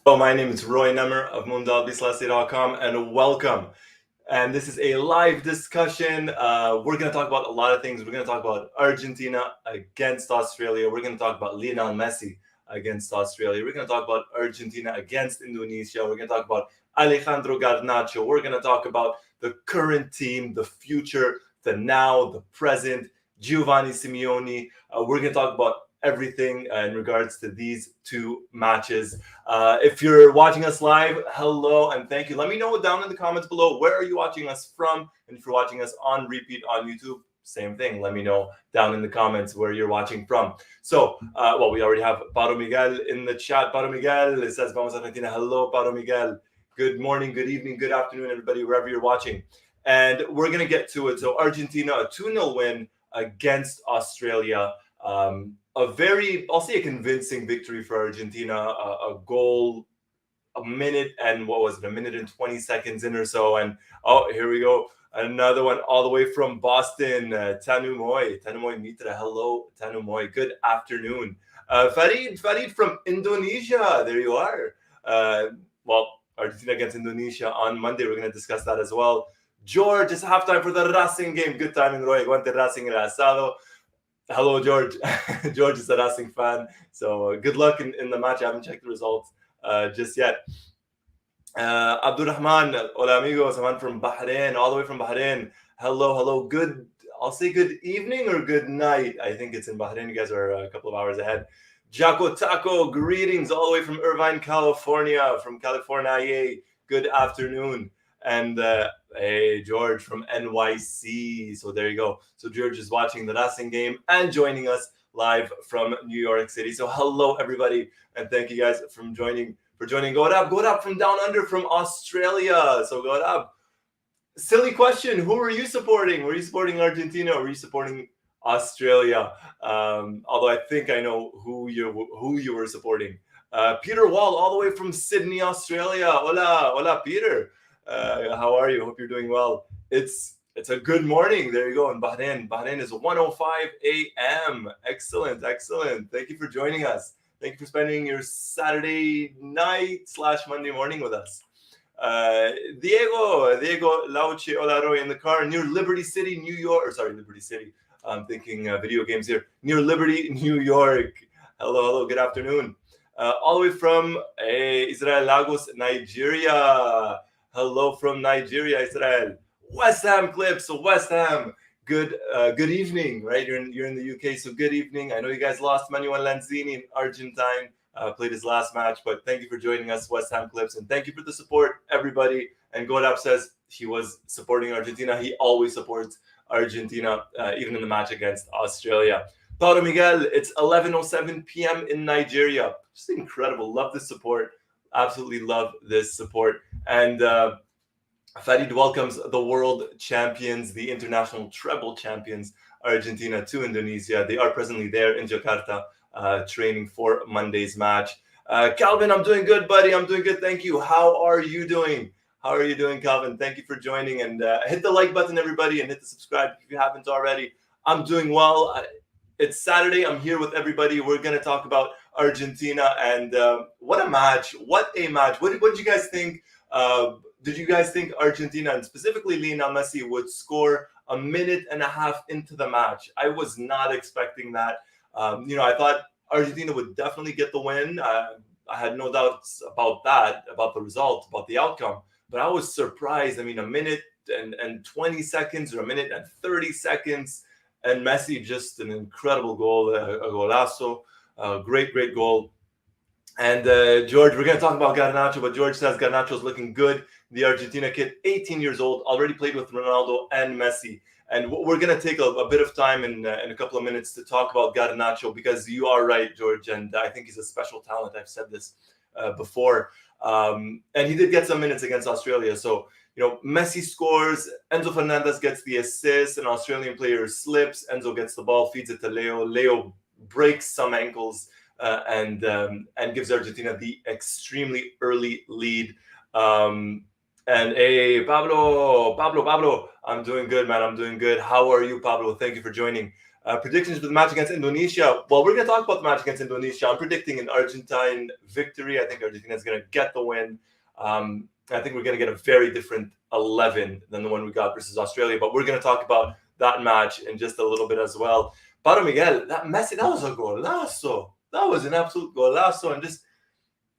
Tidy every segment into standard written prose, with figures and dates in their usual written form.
Hello, my name is Roy Nemmer of Mundo Albiceleste.com, and welcome. And this is a live discussion. We're going to talk about a lot of things. We're going to talk about Argentina against Australia. We're going to talk about Lionel Messi against Australia. We're going to talk about Argentina against Indonesia. We're going to talk about Alejandro Garnacho. We're going to talk about the current team, the future, the now, the present, Giovanni Simeone. We're going to talk about everything in regards to these two matches. If you're watching us live, hello and thank you. Let me know down in the comments below, where are you watching us from? And if you're watching us on repeat on YouTube, same thing. Let me know down in the comments where you're watching from. So, we already have Paro Miguel in the chat. Paro Miguel, it says, Vamos Argentina. Hello, Paro Miguel. Good morning, good evening, good afternoon, everybody, wherever you're watching. And we're going to get to it. So, Argentina, a 2-0 win against Australia. I'll say a convincing victory for Argentina, a goal, a minute and 20 seconds in or so. And here we go. Another one all the way from Boston, Tanu Moy Mitra. Hello, Tanu Moy. Good afternoon. Farid from Indonesia. There you are. Argentina against Indonesia on Monday. We're going to discuss that as well. George, it's halftime for the Racing game. Good timing, Roy. Guante Racing el asado. Hello, George. George is a Racing fan. So good luck in the match. I haven't checked the results just yet. Abdurrahman, hola amigos. I'm from Bahrain, all the way from Bahrain. Hello. I'll say good evening or good night. I think it's in Bahrain. You guys are a couple of hours ahead. Jaco Taco, greetings all the way from Irvine, California. From California, yay. Good afternoon. And hey, George from NYC. So there you go. So George is watching the Racing game and joining us live from New York City. So hello, everybody. And thank you guys for joining. Go up from down under from Australia. So go up. Silly question. Who were you supporting? Were you supporting Argentina or were you supporting Australia? Although I think I know who you were supporting. Peter Wall, all the way from Sydney, Australia. Hola, Peter. How are you? Hope you're doing well. It's a good morning. There you go in Bahrain. Bahrain is 1:05 a.m. Excellent. Thank you for joining us. Thank you for spending your Saturday night / Monday morning with us. Diego Lauche Olaro in the car near Liberty City, New York. Liberty City. I'm thinking video games here. Near Liberty, New York. Hello. Good afternoon. All the way from Israel Lagos, Nigeria. Hello from Nigeria, Israel. West Ham clips. So West Ham. Good evening, right? You're in the UK, so good evening. I know you guys lost Manuel Lanzini in Argentine, played his last match, but thank you for joining us, West Ham clips, and thank you for the support, everybody. And Godap says he was supporting Argentina. He always supports Argentina, even in the match against Australia. Paulo Miguel, it's 11:07 p.m. in Nigeria. Just incredible. Love the support. Absolutely love this support. And Farid welcomes the world champions, the international treble champions, Argentina to Indonesia. They are presently there in Jakarta, training for Monday's match. Calvin, I'm doing good, buddy. I'm doing good. Thank you. How are you doing? Calvin? Thank you for joining. And hit the like button, everybody, and hit the subscribe if you haven't already. I'm doing well. It's Saturday. I'm here with everybody. We're going to talk about Argentina. And what a match. What did you guys think? Did you guys think Argentina, and specifically Lionel Messi, would score a minute and a half into the match? I was not expecting that. I thought Argentina would definitely get the win. I had no doubts about that, about the result, about the outcome. But I was surprised. I mean, a minute and 20 seconds or a minute and 30 seconds. And Messi, just an incredible goal, a golazo, a great goal. And George, we're going to talk about Garnacho, but George says Garnacho's looking good. The Argentina kid, 18 years old, already played with Ronaldo and Messi. And we're going to take a bit of time in a couple of minutes to talk about Garnacho, because you are right, George, and I think he's a special talent. I've said this before. And he did get some minutes against Australia. So, Messi scores, Enzo Fernandez gets the assist, an Australian player slips, Enzo gets the ball, feeds it to Leo. Leo breaks some ankles. And gives Argentina the extremely early lead. And hey, Pablo, I'm doing good, man. I'm doing good. How are you, Pablo? Thank you for joining. Predictions for the match against Indonesia. Well, we're going to talk about the match against Indonesia. I'm predicting an Argentine victory. I think Argentina is going to get the win. I think we're going to get a very different 11 than the one we got versus Australia. But we're going to talk about that match in just a little bit as well. Paro Miguel, that Messi, that was a golazo. That was an absolute golazo. And just,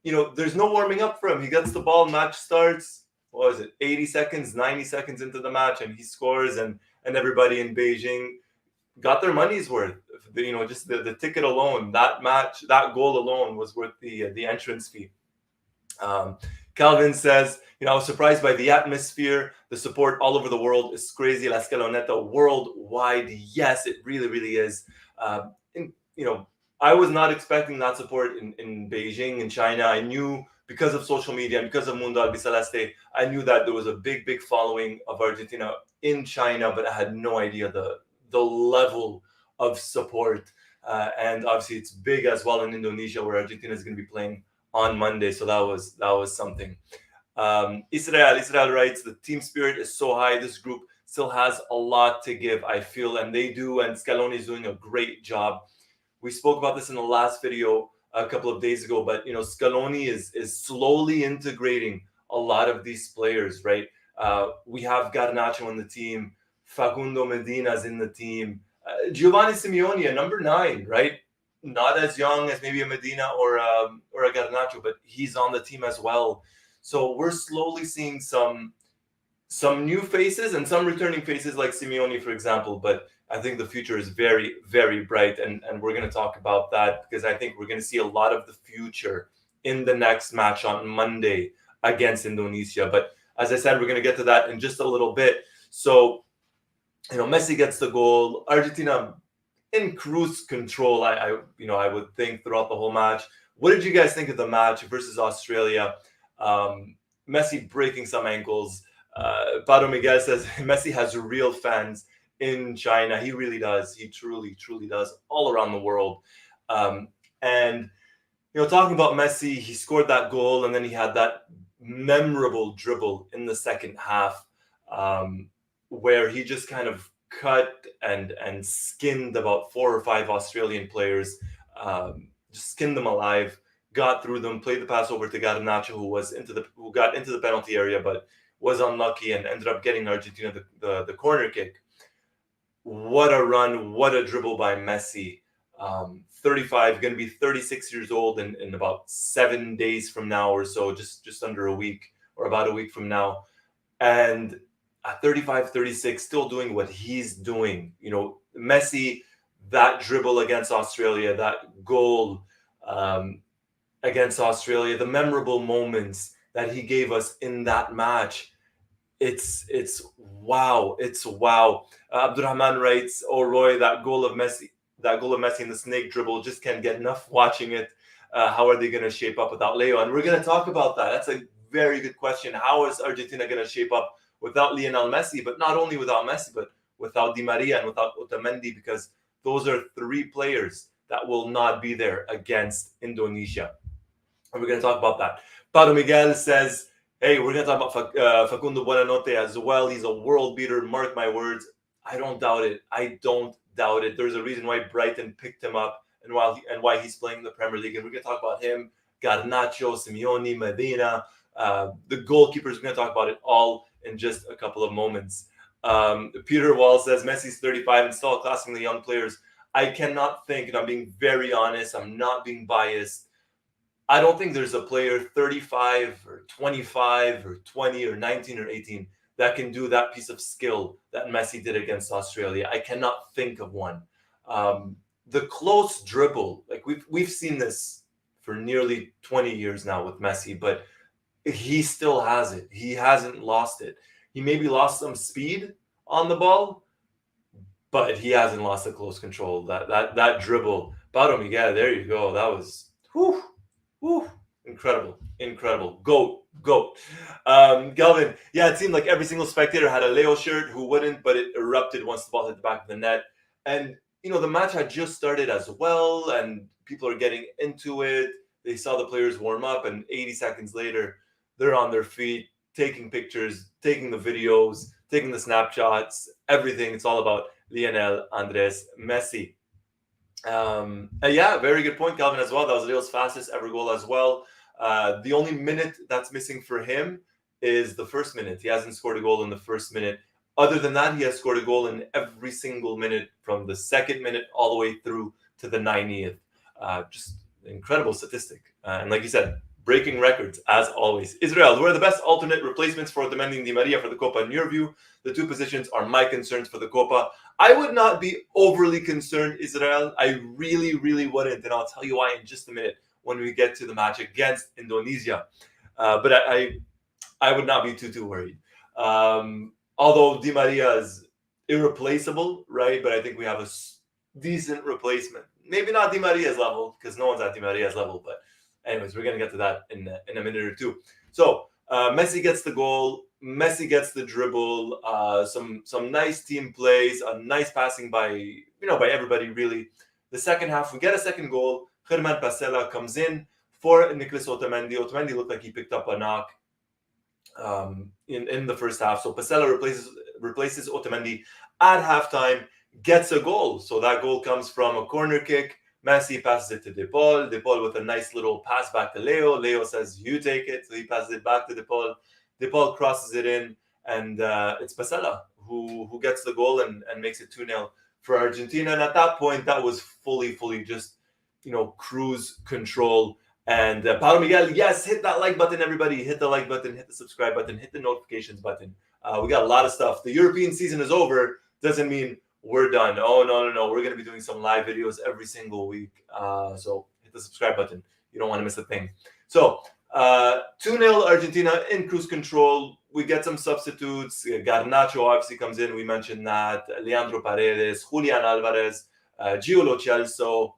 there's no warming up for him. He gets the ball, match starts. What was it? 80 seconds, 90 seconds into the match, and he scores. And everybody in Beijing got their money's worth. Just the ticket alone, that match, that goal alone was worth the entrance fee. Calvin says, I was surprised by the atmosphere. The support all over the world is crazy. La Scaloneta worldwide. Yes, it really, really is. I was not expecting that support in Beijing, in China. I knew because of social media and because of Mundo Albiceleste, I knew that there was a big, big following of Argentina in China, but I had no idea the level of support. And obviously it's big as well in Indonesia, where Argentina is going to be playing on Monday. So that was something. Israel writes, the team spirit is so high. This group still has a lot to give, I feel, and they do. And Scaloni is doing a great job. We spoke about this in the last video a couple of days ago, but Scaloni is slowly integrating a lot of these players, right? We have Garnacho on the team, Facundo Medina's in the team, Giovanni Simeone, number 9, right? Not as young as maybe a Medina or a Garnacho, but he's on the team as well. So we're slowly seeing some new faces and some returning faces like Simeone, for example. But I think the future is very, very bright. And we're going to talk about that because I think we're going to see a lot of the future in the next match on Monday against Indonesia. But as I said, we're going to get to that in just a little bit. So, Messi gets the goal. Argentina in cruise control, I would think, throughout the whole match. What did you guys think of the match versus Australia? Messi breaking some ankles. Paro Miguel says Messi has real fans in China. He really does. He truly, truly does, all around the world. And talking about Messi, he scored that goal, and then he had that memorable dribble in the second half, where he just kind of cut and skinned about 4 or 5 Australian players, just skinned them alive, got through them, played the pass over to Garnacho, who got into the penalty area, but was unlucky and ended up getting Argentina the corner kick. What a run, what a dribble by Messi. 35, going to be 36 years old in about 7 days from now or so, just under a week or about a week from now. And at 35, 36, still doing what he's doing. Messi, that dribble against Australia, that goal against Australia, the memorable moments that he gave us in that match. It's wow. It's wow. Abdurrahman writes, "Oh Roy, that goal of Messi in the snake dribble, just can't get enough watching it. How are they going to shape up without Leo?" And we're going to talk about that. That's a very good question. How is Argentina going to shape up without Lionel Messi? But not only without Messi, but without Di Maria and without Otamendi, because those are 3 players that will not be there against Indonesia. And we're going to talk about that. Paro Miguel says, hey, we're going to talk about Facundo Buonanotte as well. He's a world beater. Mark my words. I don't doubt it. I don't doubt it. There's a reason why Brighton picked him up and why he's playing in the Premier League. And we're going to talk about him, Garnacho, Simeone, Medina, the goalkeepers. We're going to talk about it all in just a couple of moments. Peter Wall says Messi's 35 and still classing the young players. I cannot think, and I'm being very honest, I'm not being biased. I don't think there's a player 35 or 25 or 20 or 19 or 18 that can do that piece of skill that Messi did against Australia. I cannot think of one. The close dribble, like we've seen this for nearly 20 years now with Messi, but he still has it. He hasn't lost it. He maybe lost some speed on the ball, but he hasn't lost the close control. That dribble, Paro Miguel, there you go. That was incredible. Goat. Galvin, yeah, it seemed like every single spectator had a Leo shirt. Who wouldn't? But it erupted once the ball hit the back of the net. And the match had just started as well, and people are getting into it. They saw the players warm up, and 80 seconds later, they're on their feet, taking pictures, taking the videos, taking the snapshots, everything. It's all about Lionel Andres Messi. Yeah, very good point, Calvin, as well. That was Real's fastest ever goal as well. The only minute that's missing for him is the first minute. He hasn't scored a goal in the first minute. Other than that, he has scored a goal in every single minute from the second minute all the way through to the 90th. Just incredible statistic. And like you said, breaking records as always. Israel, who are the best alternate replacements for Otamendi and Di Maria for the Copa in your view? The two positions are my concerns for the Copa. I would not be overly concerned, Israel. I really, really wouldn't. And I'll tell you why in just a minute when we get to the match against Indonesia. But I would not be too worried. Although Di Maria is irreplaceable, right? But I think we have a decent replacement. Maybe not Di Maria's level, because no one's at Di Maria's level. But anyways, we're going to get to that in a minute or two. So Messi gets the goal. Messi gets the dribble. Some nice team plays. A nice passing by everybody, really. The second half, we get a second goal. Germán Pasela comes in for Nicolas Otamendi. Otamendi looked like he picked up a knock in the first half. So Pasela replaces Otamendi at halftime, gets a goal. So that goal comes from a corner kick. Messi passes it to De Paul. De Paul with a nice little pass back to Leo. Leo says, "You take it." So he passes it back to De Paul. De Paul crosses it in, and it's Pasela who gets the goal and makes it 2-0 for Argentina. And at that point, that was fully just cruise control. And Paulo Miguel, yes, hit that like button, everybody. Hit the like button, hit the subscribe button, hit the notifications button. We got a lot of stuff. The European season is over. Doesn't mean we're done. Oh, no. We're going to be doing some live videos every single week. So hit the subscribe button. You don't want to miss a thing. So 2-0 Argentina in cruise control. We get some substitutes. Garnacho obviously comes in. We mentioned that. Leandro Paredes, Julian Alvarez, Gio Lo Celso.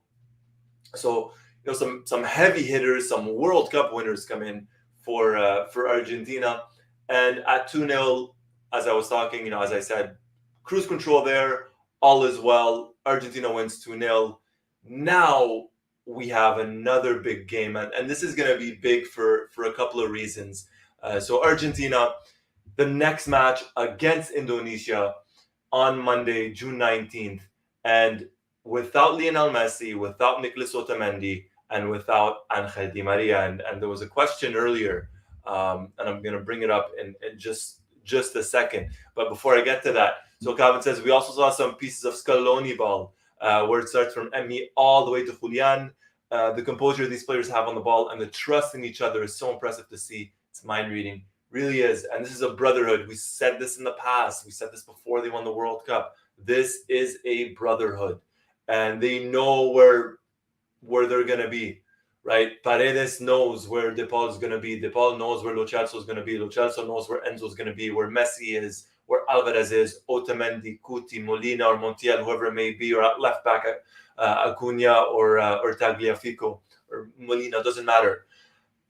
So some heavy hitters, some World Cup winners come in for Argentina. And at 2-0, as I was talking, as I said, cruise control there. All is well. Argentina wins 2-0. Now we have another big game, and this is going to be big for a couple of reasons. So Argentina, the next match against Indonesia on Monday, June 19th, and without Lionel Messi, without Nicolas Otamendi, and without Angel Di Maria. And there was a question earlier, and I'm going to bring it up in just a second. But before I get to that, so Calvin says, we also saw some pieces of Scaloni ball, where it starts from Emmy all the way to Julian. The composure these players have on the ball and the trust in each other is so impressive to see. It's mind reading, really is. And this is a brotherhood. We said this in the past. We said this before they won the World Cup. This is a brotherhood, and they know where they're going to be, right? Paredes knows where De Paul is going to be. De Paul knows where Lo Celso is going to be. Lo Celso knows where Enzo is going to be, where Messi is, where Alvarez is, Otamendi, Cuti, Molina, or Montiel, whoever it may be, or at left back, Acuna or Tagliafico or Molina, doesn't matter.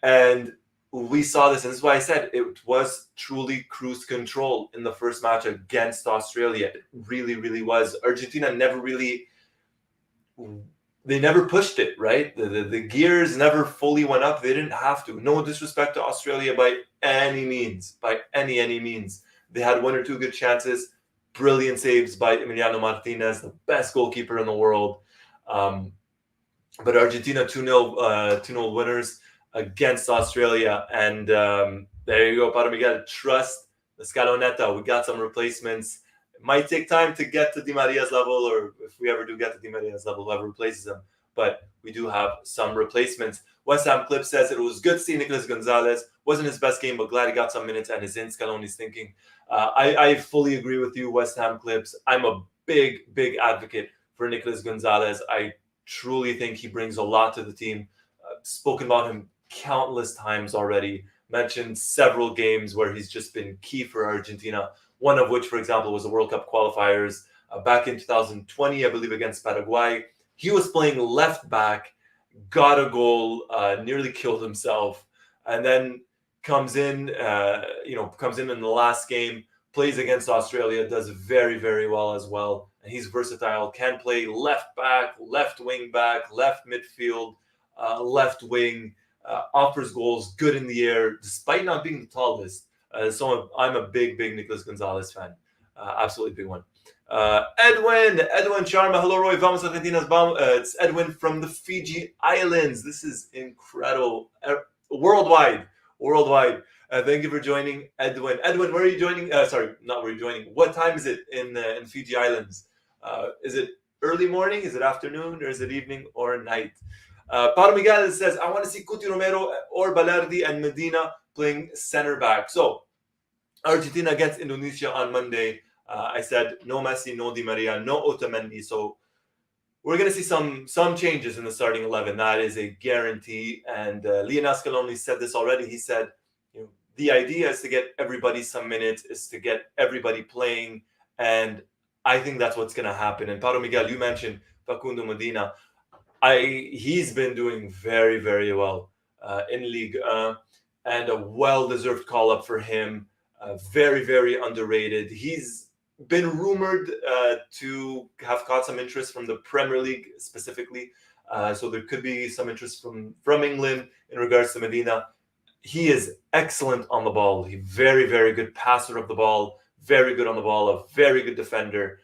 And we saw this, and this is why I said it was truly cruise control in the first match against Australia. It really, really was. Argentina never pushed it, right? The gears never fully went up. They didn't have to. No disrespect to Australia by any means, by any means. They had one or two good chances, brilliant saves by Emiliano Martinez, the best goalkeeper in the world. But Argentina 2-0 winners against Australia. And there you go, Padre Miguel. Trust the Scaloneta. We got some replacements. It might take time to get to Di Maria's level, or if we ever do get to Di Maria's level, whoever replaces him. But we do have some replacements. West Ham Clip says it was good to see Nicolas Gonzalez. Wasn't his best game, but glad he got some minutes and is in Scaloni's thinking. I fully agree with you, West Ham Clips. I'm a big advocate for Nicolas Gonzalez. I truly think he brings a lot to the team. Spoken about him countless times already. Mentioned several games where he's just been key for Argentina. One of which, for example, was the World Cup qualifiers back in 2020, I believe, against Paraguay. He was playing left back, got a goal, nearly killed himself, and then comes in in the last game, plays against Australia, does very, very well as well. And he's versatile, can play left back, left wing back, left midfield, left wing, offers goals, good in the air, despite not being the tallest. So I'm a big Nicolas Gonzalez fan. Absolutely big one. Edwin Sharma, hello Roy, vamos Argentinas, it's Edwin from the Fiji Islands. This is incredible, worldwide. Thank you for joining, Edwin. Edwin, where are you joining? Sorry, not where you're joining. What time is it in Fiji Islands? Is it early morning? Is it afternoon? Or is it evening or night? Paulo Miguel says, I want to see Cuti Romero or Balerdi and Medina playing center back. So, Argentina against Indonesia on Monday. I said no Messi, no Di Maria, no Otamendi. So we're going to see some changes in the starting 11. That is a guarantee. And Lionel Scaloni said this already. He said, the idea is to get everybody some minutes, is to get everybody playing. And I think that's what's going to happen. And Paulo Miguel, you mentioned Facundo Medina. He's been doing very, very well in League and a well-deserved call-up for him. Very, very underrated. He's been rumored to have caught some interest from the Premier League specifically. So there could be some interest from England in regards to Medina. He is excellent on the ball. He's very, very good passer of the ball, very good on the ball, a very good defender,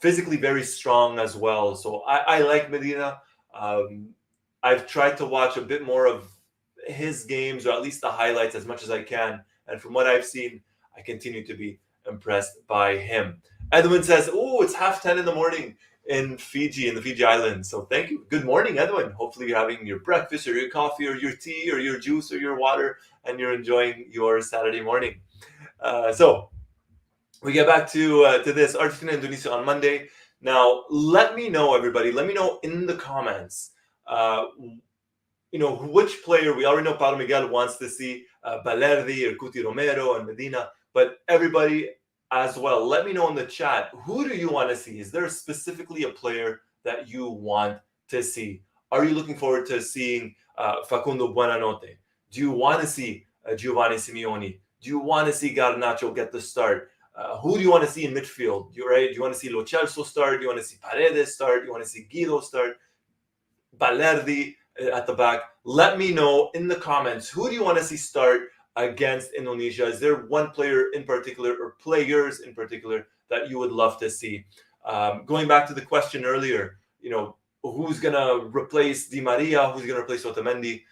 physically very strong as well. So I like Medina. I've tried to watch a bit more of his games, or at least the highlights, as much as I can. And from what I've seen, I continue to be impressed by him. Edwin says, it's 10:30 in the morning in Fiji, in the Fiji Islands. So thank you. Good morning, Edwin. Hopefully you're having your breakfast or your coffee or your tea or your juice or your water, and you're enjoying your Saturday morning. So we get back to this Argentina Indonesia on Monday. Now, let me know, everybody. Let me know in the comments. Which player, we already know Paulo Miguel wants to see Balerdi or Cuti Romero and Medina, but everybody as well, let me know in the chat, who do you want to see? Is there specifically a player that you want to see? Are you looking forward to seeing Facundo Buonanotte? Do you want to see Giovanni Simeone? Do you want to see Garnacho get the start? Who do you want to see in midfield? Do you want to see Lo Celso start? Do you want to see Paredes start? Do you want to see Guido start? Balerdi at the back? Let me know in the comments, who do you want to see start against Indonesia? Is there one player in particular or players in particular that you would love to see? Going back to the question earlier, who's going to replace Di Maria? Who's going to replace Otamendi?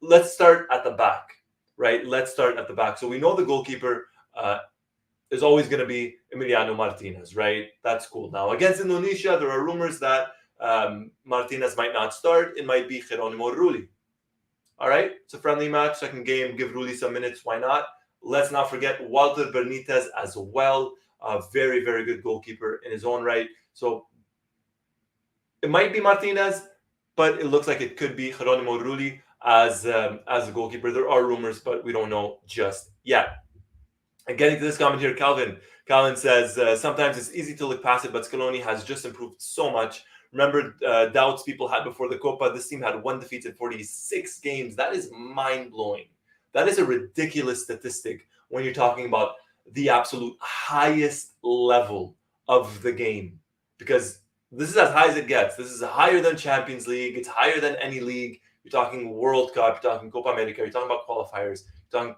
Let's start at the back, right? Let's start at the back. So we know the goalkeeper is always going to be Emiliano Martinez, right? That's cool. Now, against Indonesia, there are rumors that Martinez might not start. It might be Geronimo Rulli. All right, it's a friendly match, second game, give Rulli some minutes, why not? Let's not forget Walter Benitez as well, a very, very good goalkeeper in his own right. So it might be Martinez, but it looks like it could be Geronimo Rulli as a goalkeeper. There are rumors, but we don't know just yet. And getting to this comment here, Calvin says, sometimes it's easy to look past it, but Scaloni has just improved so much. Remember doubts people had before the Copa. This team had 1 defeat in 46 games. That is mind-blowing. That is a ridiculous statistic when you're talking about the absolute highest level of the game. Because this is as high as it gets. This is higher than Champions League. It's higher than any league. You're talking World Cup. You're talking Copa America. You're talking about qualifiers.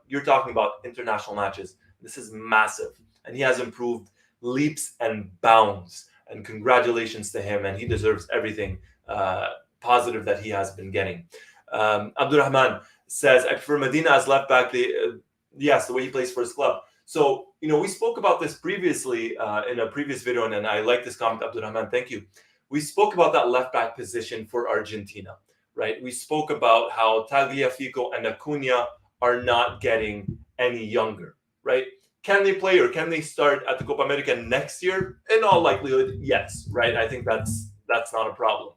You're talking about international matches. This is massive. And he has improved leaps and bounds. And congratulations to him, and he deserves everything positive that he has been getting. Abdurrahman says, I prefer Medina as left back. Yes, the way he plays for his club. So, we spoke about this previously in a previous video, and I like this comment, Abdurrahman. Thank you. We spoke about that left back position for Argentina, right? We spoke about how Tagliafico and Acuna are not getting any younger, right? Can they play or can they start at the Copa America next year? In all likelihood, yes, right? I think that's not a problem.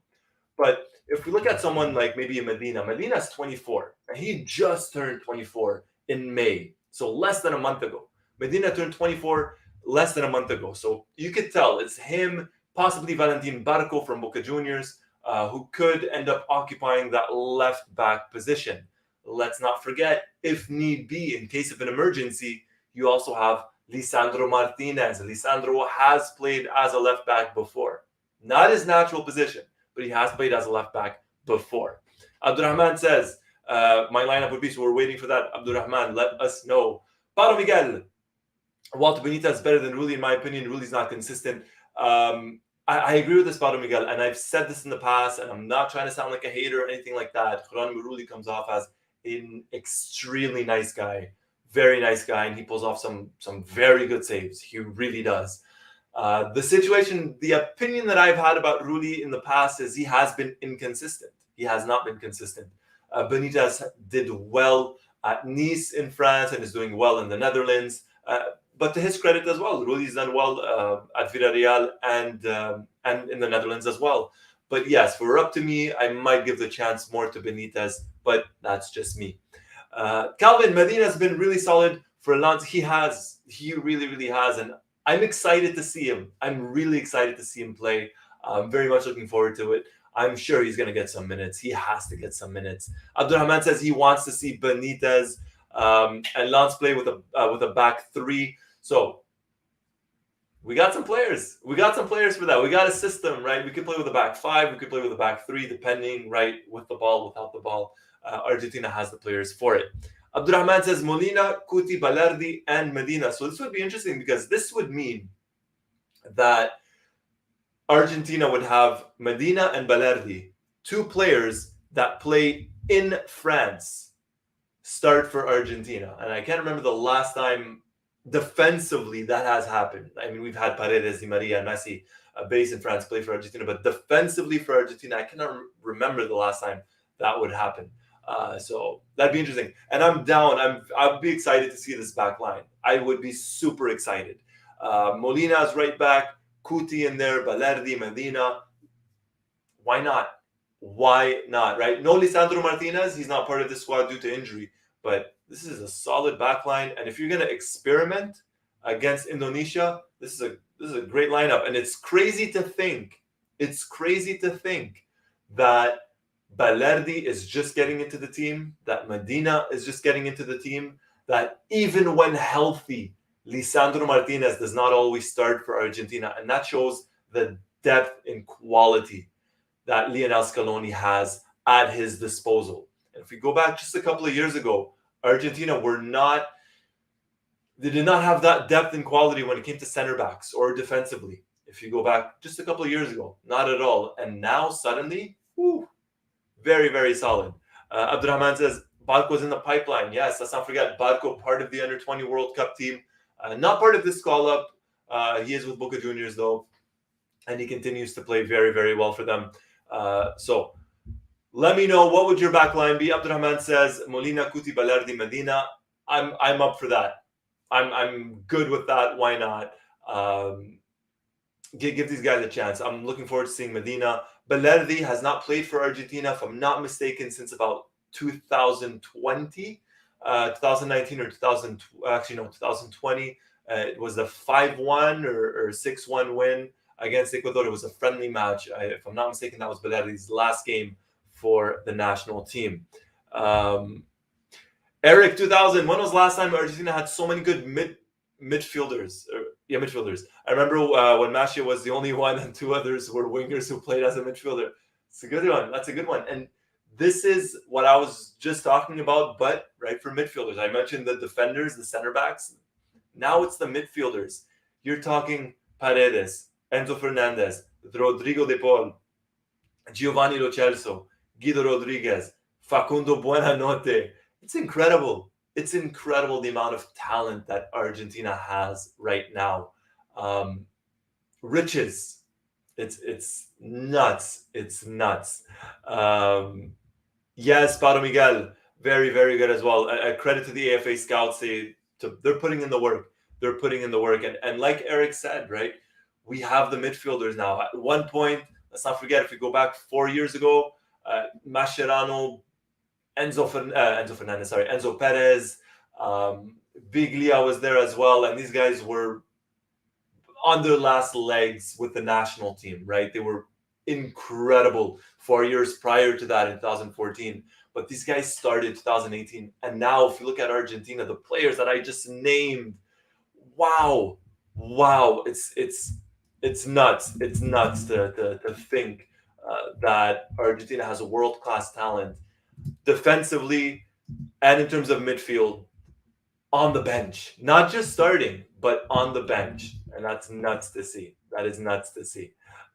But if we look at someone like maybe Medina's 24, and he just turned 24 in May, so less than a month ago. Medina turned 24 less than a month ago. So you could tell it's him, possibly Valentin Barco from Boca Juniors, who could end up occupying that left back position. Let's not forget, if need be, in case of an emergency, you also have Lisandro Martinez. Lisandro has played as a left back before. Not his natural position, but he has played as a left back before. Abdurrahman says, my lineup would be, so we're waiting for that. Abdurrahman, let us know. Paulo Miguel, Walter Benitez is better than Rulli, in my opinion. Rulli's not consistent. I agree with this, Pablo Miguel, and I've said this in the past, and I'm not trying to sound like a hater or anything like that. Geronimo Rulli comes off as an extremely nice guy, very nice guy, and he pulls off some very good saves. He really does. The opinion that I've had about Rulli in the past is he has been inconsistent. He has not been consistent. Benitez did well at Nice in France and is doing well in the Netherlands. But to his credit as well, Rulli's done well at Villarreal and in the Netherlands as well. But yes, if it were up to me, I might give the chance more to Benitez, but that's just me. Calvin Medina has been really solid for Lens. He really, really has, and I'm excited to see him. I'm really excited to see him play. I'm very much looking forward to it. I'm sure he's going to get some minutes. He has to get some minutes. Abdurrahman says he wants to see Benitez and Lens play with a back three. So we got some players. We got some players for that. We got a system, right? We could play with a back five. We could play with a back three, depending, right, with the ball, without the ball. Argentina has the players for it. Abdurrahman says Molina, Kuti, Balerdi, and Medina. So this would be interesting because this would mean that Argentina would have Medina and Balerdi, two players that play in France, start for Argentina. And I can't remember the last time defensively that has happened. I mean, we've had Paredes, Di Maria, and Messi based in France play for Argentina, but defensively for Argentina, I cannot remember the last time that would happen. So that'd be interesting. And I'm down. I'd be excited to see this back line. I would be super excited. Molina's right back, Kuti in there, Balerdi, Medina. Why not? Why not, right? No Lisandro Martinez. He's not part of this squad due to injury. But this is a solid back line. And if you're going to experiment against Indonesia, this is a great lineup. And it's crazy to think that Balerdi is just getting into the team, that Medina is just getting into the team, that even when healthy, Lisandro Martinez does not always start for Argentina. And that shows the depth and quality that Lionel Scaloni has at his disposal. And if we go back just a couple of years ago, Argentina did not have that depth and quality when it came to center backs or defensively. If you go back just a couple of years ago, not at all. And now suddenly, very, very solid. Abdurrahman says, Barco's in the pipeline. Yes, let's not forget Barco, part of the Under-20 World Cup team. Not part of this call-up. He is with Boca Juniors, though. And he continues to play very, very well for them. So let me know, what would your back line be? Abdurrahman says, Molina, Kuti, Balerdi, Medina. I'm up for that. I'm good with that. Why not? Give these guys a chance. I'm looking forward to seeing Medina. Balerdi has not played for Argentina, if I'm not mistaken, since about 2020, 2019 or 2020. It was a 5-1 or 6-1 win against Ecuador. It was a friendly match. If I'm not mistaken, that was Balerdi's last game for the national team. Eric 2000, when was the last time Argentina had so many good midfielders? Midfielders. I remember when Mascia was the only one and two others were wingers who played as a midfielder. It's a good one. That's a good one. And this is what I was just talking about, but right for midfielders. I mentioned the defenders, the center backs. Now it's the midfielders. You're talking Paredes, Enzo Fernandez, Rodrigo De Paul, Giovanni Lo Celso, Guido Rodriguez, Facundo Buenanote. It's incredible. It's incredible the amount of talent that Argentina has right now. Riches. It's nuts. It's nuts. Yes, Pablo Miguel, very, very good as well. A credit to the AFA scouts. They're putting in the work. They're putting in the work. And like Eric said, right, we have the midfielders now. At one point, let's not forget, if we go back 4 years ago, Mascherano, Enzo Perez, Biglia was there as well. And these guys were on their last legs with the national team, right? They were incredible 4 years prior to that in 2014. But these guys started 2018. And now if you look at Argentina, the players that I just named, wow. It's nuts. It's nuts to think that Argentina has a world-class talent defensively and in terms of midfield on the bench. Not just starting, but on the bench, and that's nuts to see. That is nuts to see.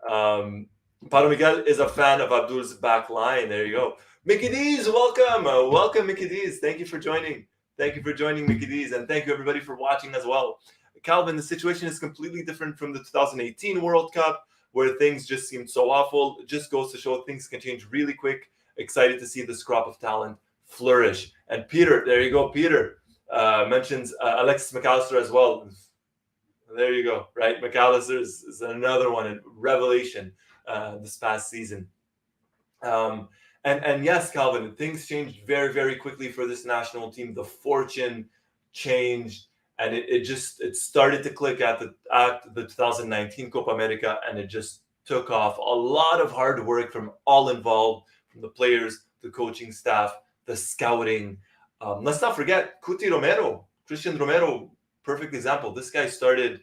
Paulo Miguel is a fan of Abdul's back line. There you go. Mickey D's, welcome. Welcome, Mickey D's. Thank you for joining. Thank you for joining, Mickey D's, and thank you everybody for watching as well. Calvin, the situation is completely different from the 2018 World Cup, where things just seemed so awful. It just goes to show things can change really quick. Excited to see this crop of talent flourish. And Peter, there you go, Peter mentions Alexis McAllister as well. There you go, right? McAllister is another one, a revelation this past season. And yes, Calvin, things changed very, very quickly for this national team. The fortune changed, and it started to click at the 2019 Copa America, and it just took off. A lot of hard work from all involved, from the players, the coaching staff, the scouting. Let's not forget Christian Romero, perfect example. This guy started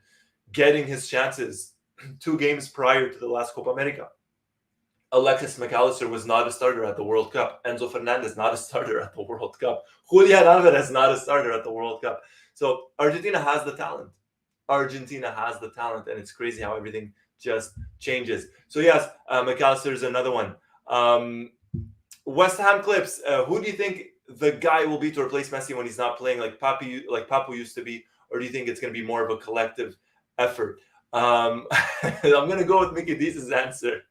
getting his chances 2 games prior to the last Copa America. Alexis McAllister was not a starter at the World Cup. Enzo Fernandez, not a starter at the World Cup. Julian Alvarez, not a starter at the World Cup. So Argentina has the talent. And it's crazy how everything just changes. So yes, McAllister is another one. West Ham clips. Who do you think the guy will be to replace Messi when he's not playing, like Papu used to be, or do you think it's going to be more of a collective effort? I'm going to go with Mickey D's answer.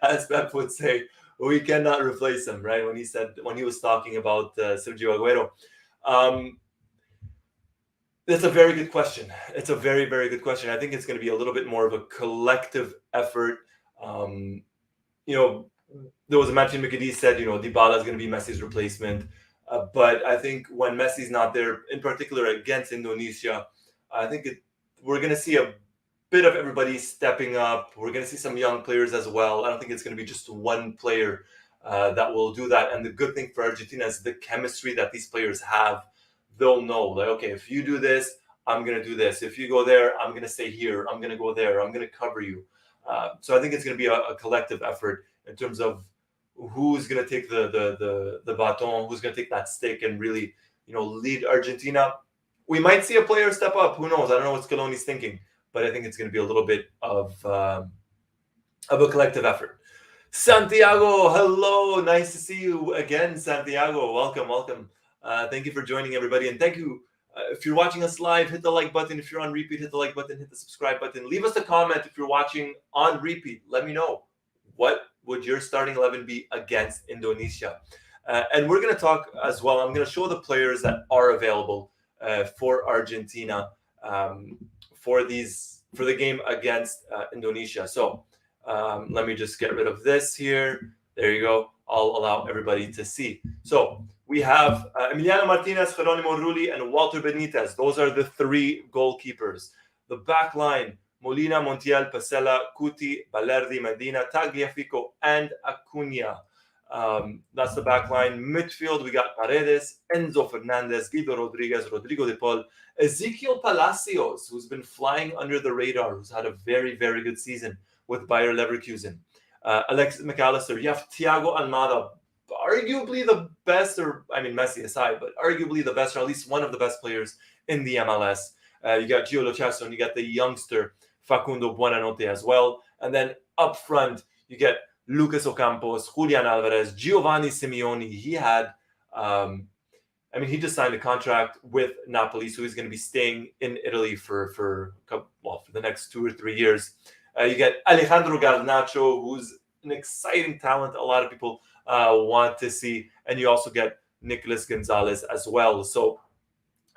As Pep would say, we cannot replace him, right? When he was talking about Sergio Aguero. That's a very good question. It's a very, very good question. I think it's going to be a little bit more of a collective effort. There was a mention, Mickey D said, Dybala is going to be Messi's replacement. But I think when Messi's not there, in particular against Indonesia, I think we're going to see a bit of everybody stepping up. We're going to see some young players as well. I don't think it's going to be just one player that will do that. And the good thing for Argentina is the chemistry that these players have. They'll know, like, okay, if you do this, I'm going to do this. If you go there, I'm going to stay here. I'm going to go there. I'm going to cover you. So I think it's going to be a collective effort in terms of who's going to take the baton, who's going to take that stick and really, lead Argentina. We might see a player step up. Who knows? I don't know what Scaloni's thinking. But I think it's going to be a little bit of a collective effort. Santiago, hello. Nice to see you again, Santiago. Welcome. Thank you for joining, everybody. And thank you. If you're watching us live, hit the like button. If you're on repeat, hit the like button, hit the subscribe button. Leave us a comment if you're watching on repeat. Let me know, what would your starting 11 be against Indonesia? And we're going to talk as well. I'm going to show the players that are available for Argentina for the game against Indonesia. So let me just get rid of this here. There you go. I'll allow everybody to see. So we have Emiliano Martinez, Jeronimo Rulli, and Walter Benitez. Those are the 3 goalkeepers. The back line, Molina, Montiel, Pesela, Cuti, Balerdi, Medina, Tagliafico, and Acuna. That's the back line. Midfield, we got Paredes, Enzo Fernandez, Guido Rodriguez, Rodrigo de Paul, Ezequiel Palacios, who's been flying under the radar, who's had a very, very good season with Bayer Leverkusen. Alexis McAllister, you have Thiago Almada, arguably the best, Messi aside, but arguably the best, or at least one of the best players in the MLS. You got Gio Lo Celso, and you got the youngster Facundo Buonanotte as well. And then up front, you get Lucas Ocampos, Julian Alvarez, Giovanni Simeone. He had, he just signed a contract with Napoli, so he's going to be staying in Italy for the next 2 or 3 years. You get Alejandro Garnacho, who's an exciting talent a lot of people want to see. And you also get Nicolas Gonzalez as well. So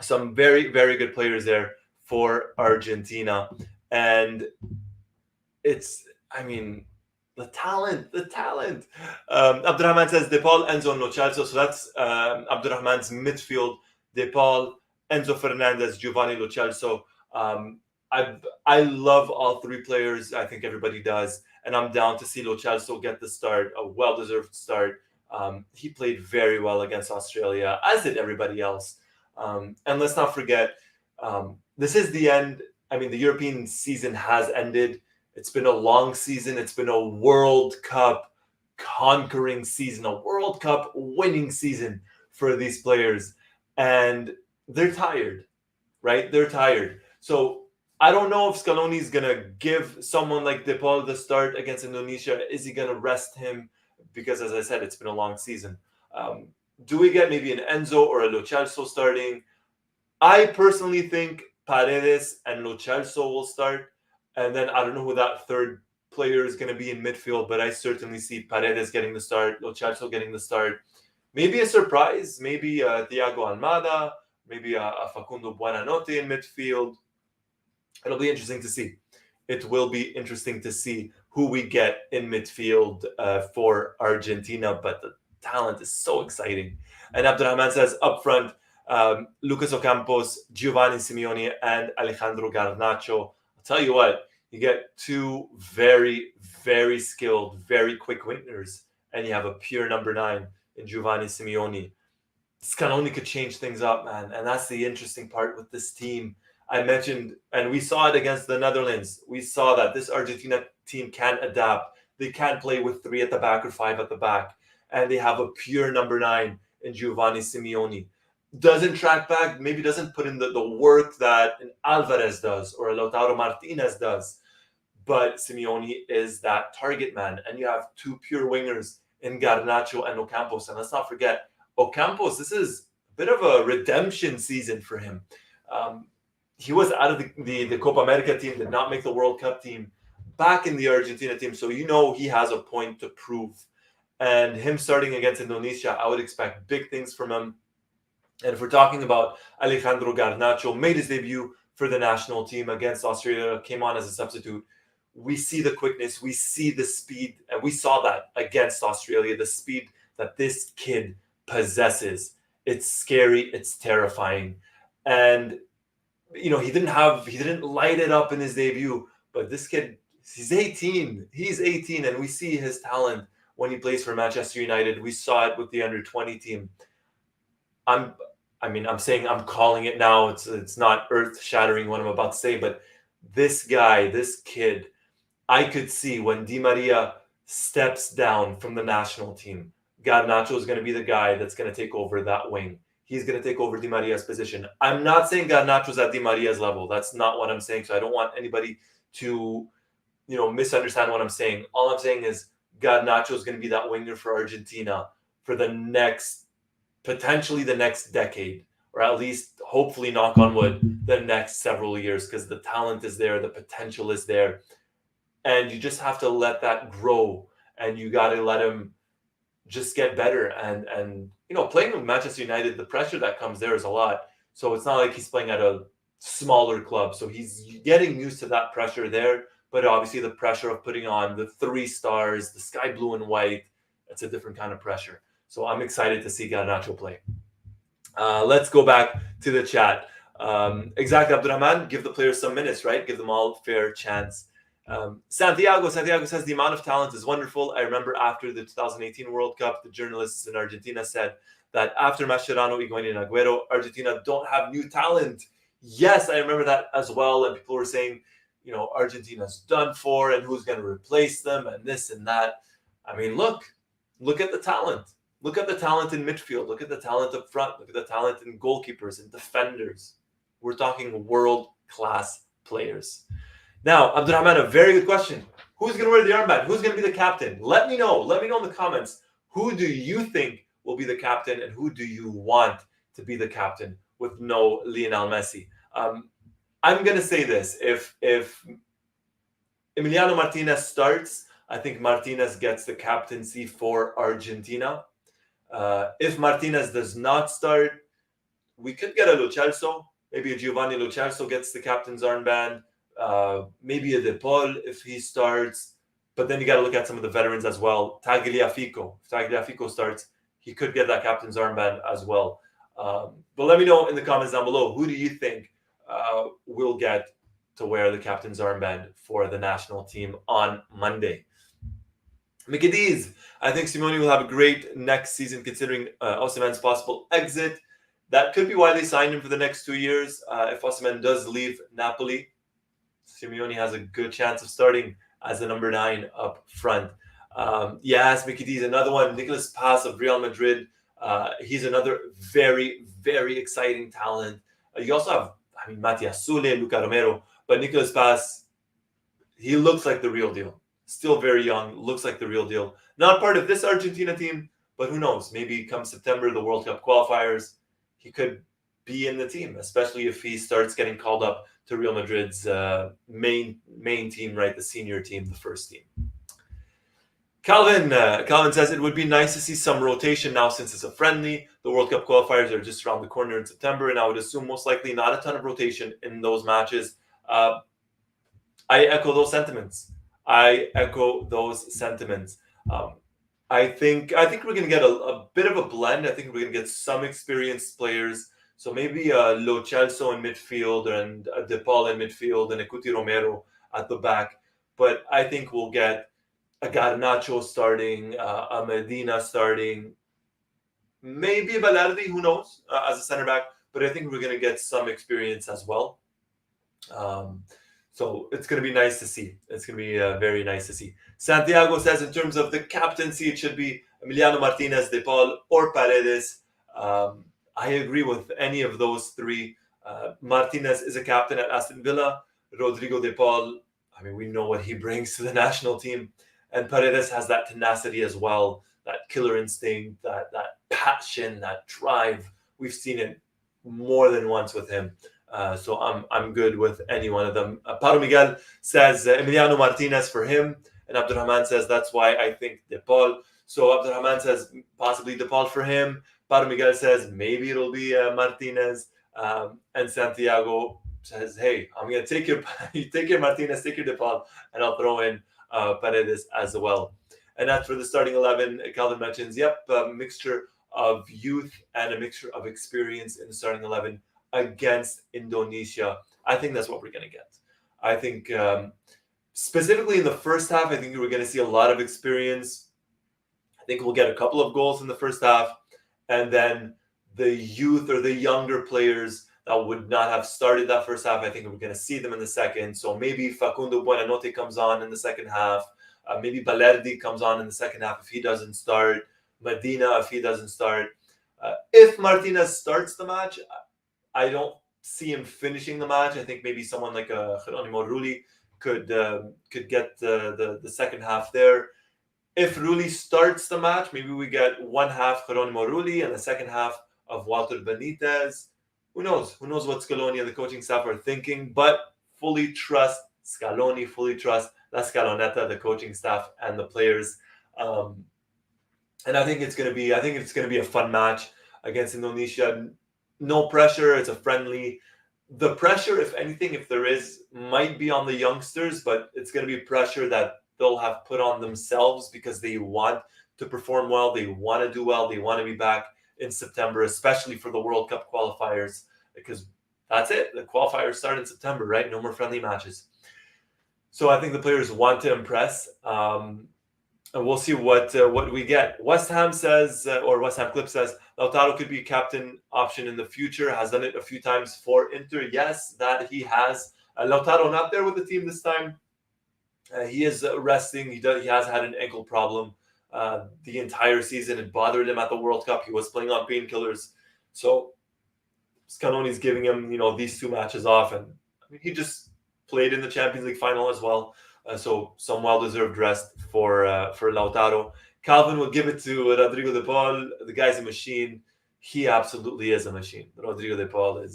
some very, very good players there for Argentina. And it's, the talent. Abdurrahman says De Paul, Enzo, and Lo Celso. So that's Abdurrahman's midfield. De Paul, Enzo Fernandez, Giovanni Lo Celso. I love all 3 players. I think everybody does. And I'm down to see Lo Celso get the start, a well-deserved start. He played very well against Australia, as did everybody else. And let's not forget, this is the end. The European season has ended. It's been a long season. It's been a World Cup conquering season, a World Cup winning season for these players. And they're tired, right? They're tired. So I don't know if Scaloni is going to give someone like De Paul the start against Indonesia. Is he going to rest him? Because, as I said, it's been a long season. Do we get maybe an Enzo or a Lo Celso starting? I personally think Paredes and Lo Celso will start. And then I don't know who that third player is going to be in midfield, but I certainly see Paredes getting the start, Lo Celso getting the start. Maybe a surprise, maybe Thiago Almada, maybe a Facundo Buonanotte in midfield. It'll be interesting to see. It will be interesting to see who we get in midfield for Argentina, but the talent is so exciting. And Abdurrahman says up front, Lucas Ocampos, Giovanni Simeone, and Alejandro Garnacho. I'll tell you what, you get two very, very skilled, very quick wingers, and you have a pure number 9 in Giovanni Simeone. Scaloni could change things up, man. And that's the interesting part with this team. I mentioned, and we saw it against the Netherlands. We saw that this Argentina team can adapt. They can play with 3 at the back or 5 at the back. And they have a pure number 9 in Giovanni Simeone. Doesn't track back, maybe doesn't put in the work that an Alvarez does or a Lautaro Martinez does. But Simeone is that target man. And you have 2 pure wingers in Garnacho and Ocampos. And let's not forget, Ocampos, this is a bit of a redemption season for him. He was out of the Copa America team, did not make the World Cup team, back in the Argentina team. So he has a point to prove. And him starting against Indonesia, I would expect big things from him. And if we're talking about Alejandro Garnacho, made his debut for the national team against Australia, came on as a substitute. We see the quickness, we see the speed, and we saw that against Australia, the speed that this kid possesses. It's scary, it's terrifying. And he didn't light it up in his debut, but this kid, he's 18, and we see his talent when he plays for Manchester United. We saw it with the under-20 team. I'm calling it now. It's not earth-shattering what I'm about to say, but this kid, I could see when Di Maria steps down from the national team, Garnacho is going to be the guy that's going to take over that wing. He's going to take over Di Maria's position. I'm not saying Garnacho's at Di Maria's level. That's not what I'm saying. So I don't want anybody to, misunderstand what I'm saying. All I'm saying is Garnacho is going to be that winger for Argentina for potentially the next decade, or at least, hopefully, knock on wood, the next several years, because the talent is there, the potential is there. And you just have to let that grow, and you got to let him just get better. And playing with Manchester United, the pressure that comes there is a lot. So it's not like he's playing at a smaller club. So he's getting used to that pressure there. But obviously the pressure of putting on the 3 stars, the sky blue and white, it's a different kind of pressure. So I'm excited to see Garnacho play. Let's go back to the chat. Exactly, Abdurrahman, give the players some minutes, right? Give them all fair chance. Santiago says the amount of talent is wonderful. I remember after the 2018 World Cup, the journalists in Argentina said that after Mascherano, Higuaín, and Agüero, Argentina don't have new talent. Yes, I remember that as well. And people were saying, Argentina's done for, and who's going to replace them, and this and that. I mean, look at the talent. Look at the talent in midfield. Look at the talent up front. Look at the talent in goalkeepers and defenders. We're talking world-class players. Now, Abdurrahman, a very good question. Who's going to wear the armband? Who's going to be the captain? Let me know. Let me know in the comments. Who do you think will be the captain, and who do you want to be the captain with no Lionel Messi? I'm going to say this. If Emiliano Martinez starts, I think Martinez gets the captaincy for Argentina. If Martinez does not start, we could get a Lo Celso. Maybe a Giovanni Lo Celso gets the captain's armband. Maybe a De Paul if he starts. But then you got to look at some of the veterans as well. Tagliafico. If Tagliafico starts, he could get that captain's armband as well. But let me know in the comments down below, who do you think will get to wear the captain's armband for the national team on Monday? Mikadiz, I think Simeone will have a great next season considering Osimhen's possible exit. That could be why they signed him for the next 2 years. If Osimhen does leave Napoli, Simeone has a good chance of starting as the number 9 up front. Yes, Mikadiz, another one. Nicolas Paz of Real Madrid. He's another very, very exciting talent. You also have I mean, Matias Sule, Luca Romero, but Nicolas Paz, he looks like the real deal. Still very young, looks like the real deal. Not part of this Argentina team, but who knows? Maybe come September, the World Cup qualifiers, he could be in the team, especially if he starts getting called up to Real Madrid's main team, right? The senior team, the first team. Calvin says it would be nice to see some rotation now since it's a friendly. The World Cup qualifiers are just around the corner in September, and I would assume most likely not a ton of rotation in those matches. I echo those sentiments. I think we're going to get a bit of a blend. I think we're going to get some experienced players. So maybe Lo Celso in midfield and De Paul in midfield and a Cuti Romero at the back. But I think we'll get a Garnacho starting, a Medina starting, maybe a Balardi, who knows, as a center back. But I think we're going to get some experience as well. So it's going to be nice to see. It's going to be very nice to see. Santiago says in terms of the captaincy, it should be Emiliano Martinez, De Paul, or Paredes. I agree with any of those three. Martinez is a captain at Aston Villa. Rodrigo De Paul, I mean, we know what he brings to the national team. And Paredes has that tenacity as well, that killer instinct, that passion, that drive. We've seen it more than once with him. So I'm good with any one of them. Paro Miguel says Emiliano Martinez for him. And Abdurrahman says that's why I think De Paul. So Abdurrahman says possibly De Paul for him. Paro Miguel says maybe it'll be Martinez. And Santiago says, hey, I'm going to take your Martinez, take your De Paul, and I'll throw in Paredes as well. And as for the starting 11, Calvin mentions, a mixture of youth and a mixture of experience in the starting 11 against Indonesia. I think that's what we're going to get. I think specifically in the first half, I think we're going to see a lot of experience. I think we'll get a couple of goals in the first half. And then the youth or the younger players that would not have started that first half, I think we're going to see them in the second. So maybe Facundo Buenanote comes on in the second half. Maybe Balerdi comes on in the second half if he doesn't start. Medina if he doesn't start. If Martinez starts the match, I don't see him finishing the match. I think maybe someone like Geronimo Rulli could get the second half there. If Rulli starts the match, maybe we get one half Geronimo Rulli and the second half of Walter Benitez. Who knows? Who knows what Scaloni and the coaching staff are thinking? But fully trust Scaloni, fully trust La Scaloneta, the coaching staff, and the players. And I think it's going to be a fun match against Indonesia. No pressure. It's a friendly. The pressure, if anything, if there is, might be on the youngsters, but it's going to be pressure that they'll have put on themselves because they want to perform well. They want to do well. They want to be back in September, especially for the World Cup qualifiers, because that's it. The qualifiers start in September, right? No more friendly matches. So I think the players want to impress. And we'll see what we get. West Ham says, or West Ham Clip says, Lautaro could be a captain option in the future. Has done it a few times for Inter. Yes, that he has. Lautaro not there with the team this time. He is resting. He has had an ankle problem the entire season. It bothered him at the World Cup. He was playing on painkillers. So Scaloni's giving him, these two matches off. And I mean, he just played in the Champions League final as well. So some well-deserved rest for Lautaro. Calvin will give it to Rodrigo De Paul. The guy's a machine. He absolutely is a machine. Rodrigo De Paul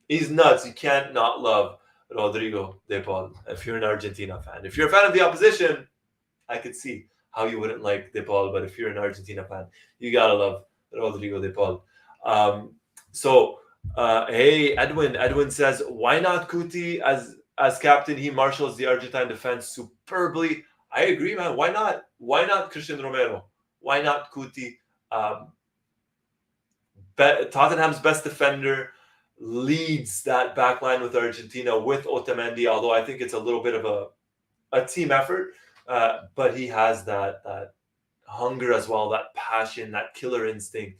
he's nuts. You can't not love Rodrigo De Paul if you're an Argentina fan. If you're a fan of the opposition, I could see how you wouldn't like De Paul. But if you're an Argentina fan, you gotta love Rodrigo De Paul. Hey, Edwin says, why not Cuti as captain? He marshals the Argentine defense superbly. I agree, man. Why not? Why not Christian Romero? Why not Cuti? Tottenham's best defender leads that back line with Argentina with Otamendi, although I think it's a little bit of a team effort. But he has that hunger as well, that passion, that killer instinct.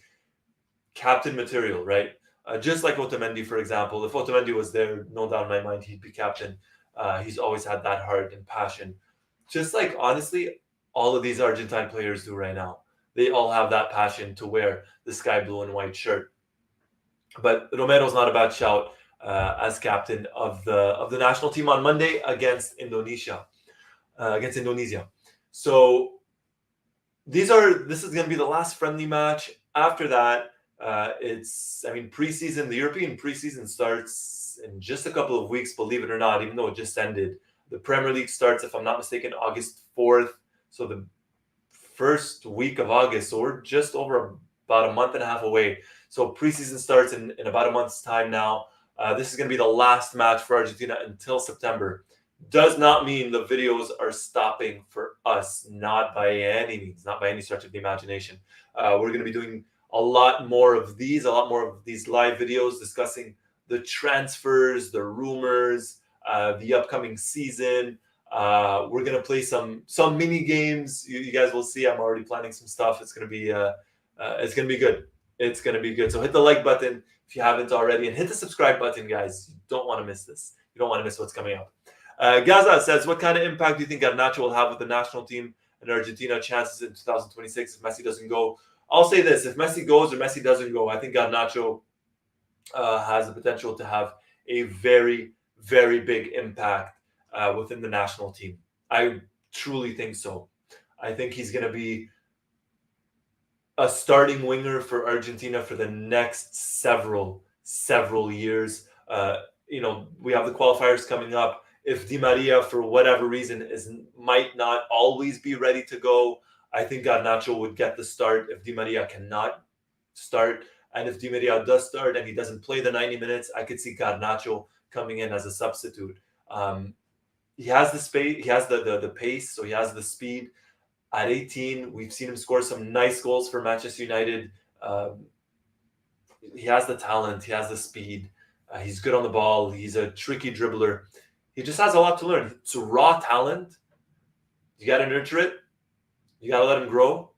Captain material, right? Just like Otamendi, for example. If Otamendi was there, no doubt in my mind, he'd be captain. He's always had that heart and passion. Just like, honestly, all of these Argentine players do right now. They all have that passion to wear the sky blue and white shirt. But Romero's not a bad shout. as captain of the national team on Monday against Indonesia. So this is going to be the last friendly match. After that, preseason. The European preseason starts in just a couple of weeks, believe it or not, even though it just ended. The Premier League starts, if I'm not mistaken, August 4th. So the first week of August. So we're just over about a month and a half away. So preseason starts in about a month's time now. This is going to be the last match for Argentina until September. Does not mean the videos are stopping for us. Not by any means. Not by any stretch of the imagination. We're going to be doing a lot more of these live videos discussing the transfers, the rumors, the upcoming season. We're gonna play some mini games. You guys will see. I'm already planning some stuff. It's gonna be good. It's gonna be good. So hit the like button if you haven't already, and hit the subscribe button, guys. You don't want to miss this. You don't want to miss what's coming up. Gaza says, what kind of impact do you think Garnacho will have with the national team and Argentina chances in 2026 if Messi doesn't go? I'll say this: if Messi goes or Messi doesn't go, I think Garnacho has the potential to have a very, very big impact within the national team. I truly think so. I think he's going to be a starting winger for Argentina for the next several years. We have the qualifiers coming up. If Di Maria, for whatever reason, might not always be ready to go, I think Garnacho would get the start if Di Maria cannot start. And if Di Maria does start and he doesn't play the 90 minutes, I could see Garnacho coming in as a substitute. He has the space, he has the pace, so he has the speed. At 18, we've seen him score some nice goals for Manchester United. He has the talent, he has the speed. He's good on the ball. He's a tricky dribbler. He just has a lot to learn. It's a raw talent. You got to nurture it. You got to let him grow.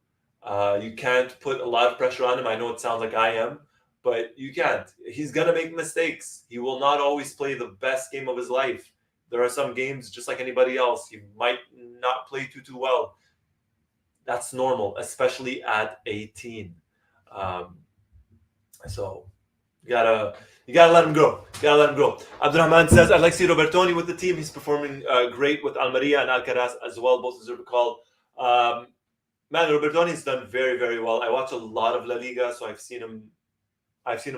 You can't put a lot of pressure on him. I know it sounds like I am, but you can't. He's going to make mistakes. He will not always play the best game of his life. There are some games, just like anybody else, he might not play too well. That's normal, especially at 18. So you gotta let him grow. Abdurrahman says, I'd like to see Robertoni with the team. He's performing great with Almeria and Alcaraz as well. Both deserve a call. Robertoni's done very, very well. I watch a lot of La Liga, so I've seen him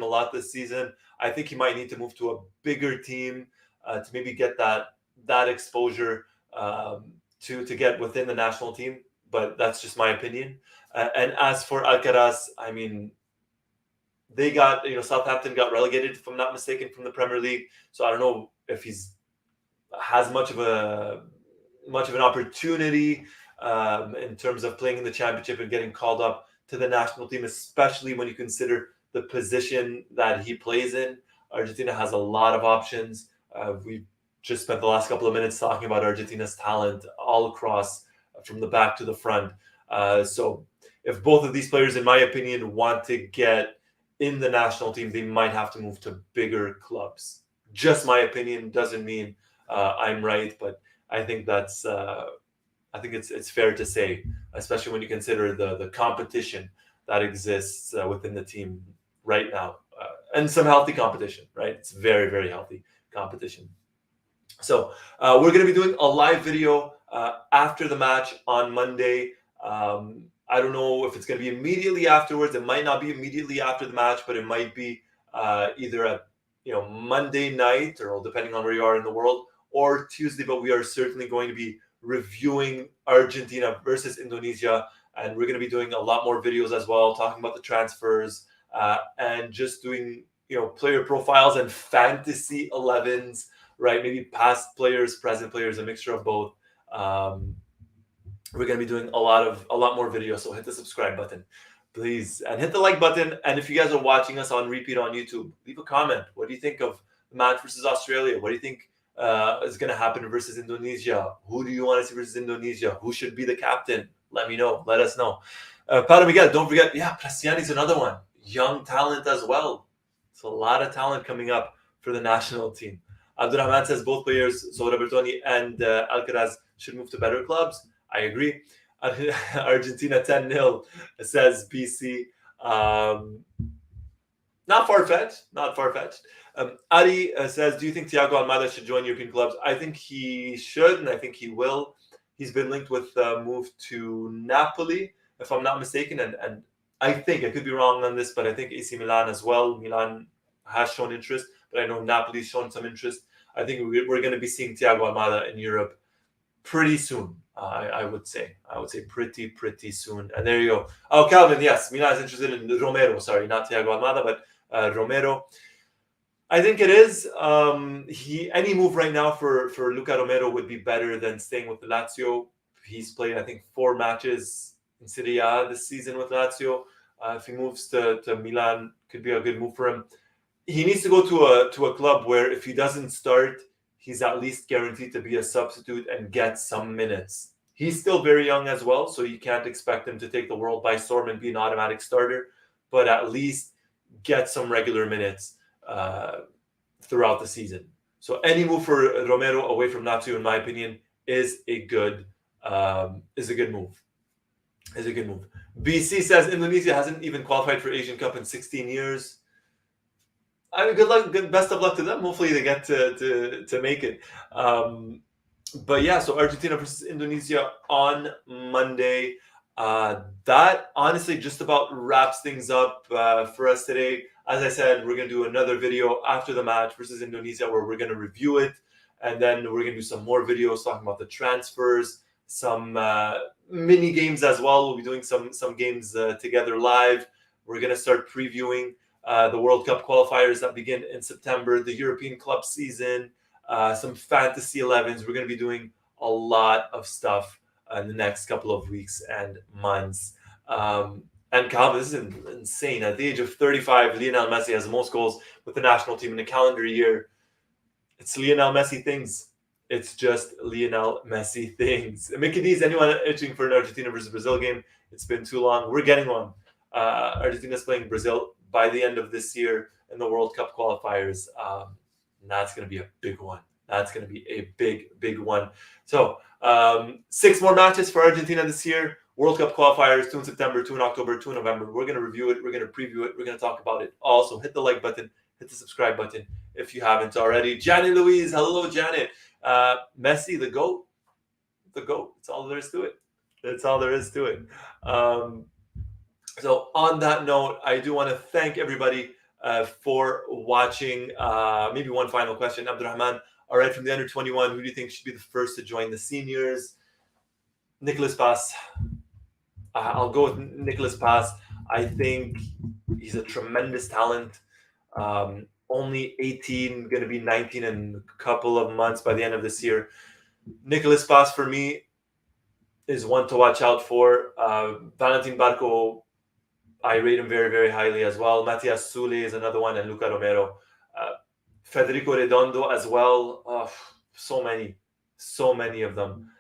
a lot this season. I think he might need to move to a bigger team to maybe get that exposure to get within the national team. But that's just my opinion. And as for Alcaraz, I mean, they got, Southampton got relegated, if I'm not mistaken, from the Premier League. So I don't know if has much of an opportunity in terms of playing in the championship and getting called up to the national team, especially when you consider the position that he plays in. Argentina has a lot of options. We just spent the last couple of minutes talking about Argentina's talent all across, from the back to the front. So if both of these players, in my opinion, want to get in the national team, they might have to move to bigger clubs. Just my opinion, doesn't mean I'm right, but I think that's it's fair to say, especially when you consider the competition that exists within the team right now, and some healthy competition, right? It's very, very healthy competition. So we're going to be doing a live video after the match on Monday. I don't know if it's going to be immediately afterwards. It might not be immediately after the match, but it might be either at Monday night, or depending on where you are in the world, or Tuesday. But we are certainly going to be reviewing Argentina versus Indonesia, and we're going to be doing a lot more videos as well, talking about the transfers and just doing player profiles and fantasy 11s, right? Maybe past players, present players, a mixture of both. We're going to be doing a lot more videos, so hit the subscribe button, please, and hit the like button. And if you guys are watching us on repeat on YouTube, leave a comment. What do you think of the match versus Australia? What do you think is going to happen versus Indonesia? Who do you want to see versus Indonesia? Who should be the captain? Let me know. Let us know. Padre Miguel, don't forget, Prestiani's another one. Young talent as well. It's a lot of talent coming up for the national team. Abdurrahman says both players, so Robertoni and Alcaraz, should move to better clubs. I agree. Argentina 10-0, says BC. Not far-fetched. Not far-fetched. Ari says, do you think Thiago Almada should join European clubs? I think he should, and I think he will. He's been linked with a move to Napoli, if I'm not mistaken, and I think, I could be wrong on this, but I think AC Milan as well. Milan has shown interest, but I know Napoli's shown some interest. I think we're going to be seeing Thiago Almada in Europe pretty soon. I would say pretty soon. And there you go. Oh, Calvin, yes, Milan is interested in Romero. Sorry, not Thiago Almada, but Romero. I think it is. Any move right now for Luca Romero would be better than staying with Lazio. He's played, I think, 4 matches in Serie A this season with Lazio. If he moves to Milan, could be a good move for him. He needs to go to a club where if he doesn't start, he's at least guaranteed to be a substitute and get some minutes. He's still very young as well, so you can't expect him to take the world by storm and be an automatic starter, but at least get some regular minutes throughout the season. So any move for Romero away from Lazio, in my opinion, is a good move. BC says Indonesia hasn't even qualified for Asian Cup in 16 years. I mean, good luck, best of luck to them. Hopefully they get to make it. But yeah, so Argentina versus Indonesia on Monday. That honestly just about wraps things up for us today. As I said, we're going to do another video after the match versus Indonesia where we're going to review it. And then we're going to do some more videos talking about the transfers, some mini games as well. We'll be doing some games together live. We're going to start previewing the World Cup qualifiers that begin in September, the European club season, some fantasy 11s. We're going to be doing a lot of stuff in the next couple of weeks and months. And Calvin, this is insane. At the age of 35, Lionel Messi has the most goals with the national team in a calendar year. It's Lionel Messi things. It's just Lionel Messi things. Mickey D's, anyone itching for an Argentina versus Brazil game? It's been too long. We're getting one. Argentina's playing Brazil by the end of this year in the World Cup qualifiers. That's going to be a big one. That's going to be a big one. So 6 more matches for Argentina this year. World Cup qualifiers, 2 in September, 2 in October, 2 in November. We're going to review it. We're going to preview it. We're going to talk about it. Also, hit the like button. Hit the subscribe button if you haven't already. Janet Louise. Hello, Janet. Messi, the GOAT. The GOAT. That's all there is to it. So on that note, I do want to thank everybody for watching. Maybe one final question. Abdurrahman, all right, from the under 21, who do you think should be the first to join the seniors? Nicolas Pass. I'll go with Nicolas Pass. I think he's a tremendous talent. Only 18, going to be 19 in a couple of months by the end of this year. Nicolas Pass, for me, is one to watch out for. Valentin Barco, I rate him very, very highly as well. Matias Sule is another one, and Luca Romero. Federico Redondo as well. So many of them.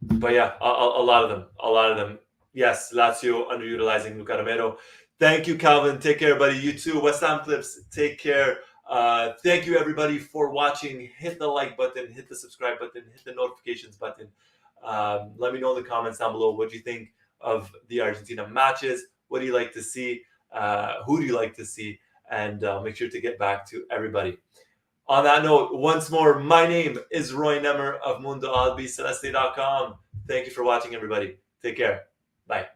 But yeah, a lot of them. Yes, Lazio underutilizing Luca Romero. Thank you, Calvin. Take care, buddy. You too. West Ham Clips, take care. Thank you, everybody, for watching. Hit the like button, hit the subscribe button, hit the notifications button. Let me know in the comments down below what you think of the Argentina matches. What do you like to see? Who do you like to see? And make sure to get back to everybody. On that note, once more, my name is Roy Nemmer of Mundo Albiceleste.com. Thank you for watching, everybody. Take care. Bye.